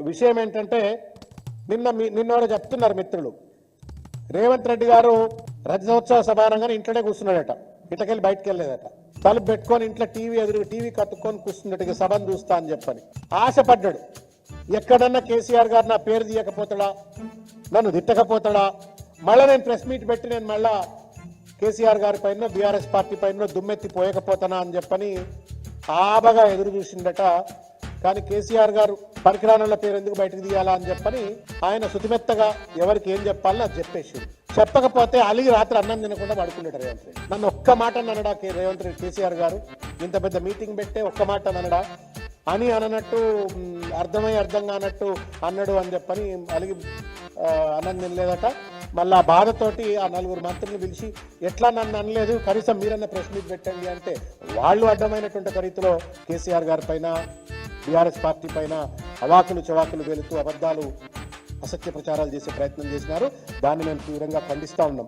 విషయం ఏంటంటే నిన్న చెప్తున్నారు మిత్రులు, రేవంత్ రెడ్డి గారు రజతోత్సవ సమానంగా ఇంట్లోనే కూర్చున్నాడట, ఇటకెళ్ళి బయటకు వెళ్ళలేదట. తలుపు పెట్టుకొని ఇంట్లో టీవీ కట్టుకొని కూర్చున్నట్టుగా సభను చూస్తా అని చెప్పని ఆశపడ్డాడు. ఎక్కడన్నా కేసీఆర్ గారు నా పేరు తీయకపోతాడా, నన్ను తిట్టకపోతాడా, మళ్ళీ నేను ప్రెస్ మీట్ పెట్టి నేను మళ్ళా కేసీఆర్ గారి పైన బీఆర్ఎస్ పార్టీ పైన దుమ్మెత్తి పోయకపోతానా అని చెప్పని ఆబగా ఎదురు చూసిండట. కానీ కేసీఆర్ గారు పరికరాల పేరు ఎందుకు బయటకు తీయాలా అని చెప్పని ఆయన శుతిమెత్తగా ఎవరికి ఏం చెప్పాలని అది చెప్పేసి, చెప్పకపోతే అలిగి రాత్రి అన్నం తినకుండా పడుకున్నాడు రేవంత్ రెడ్డి. నన్ను ఒక్క మాట అనడా రేవంత్ రెడ్డి కేసీఆర్ గారు, ఇంత పెద్ద మీటింగ్ పెట్టే ఒక్క మాట అనడా అని అననట్టు అర్థం కానట్టు అన్నాడు అని చెప్పని అలిగి అన్నం తినలేదట. మళ్ళీ ఆ బాధతోటి ఆ 4 మంత్రులను పిలిచి ఎట్లా నన్ను అనలేదు, కనీసం మీరన్న ప్రెస్ మీట్ పెట్టండి అంటే వాళ్ళు అడ్డమైనటువంటి రీతిలో కేసీఆర్ గారి పైన బీఆర్ఎస్ పార్టీ పైన అవాకులు చవాకులు వెళుతూ అబద్ధాలు అసత్య ప్రచారాలు చేసే ప్రయత్నం చేసినారు. దాన్ని మేము తీవ్రంగా ఖండిస్తూ ఉన్నాం.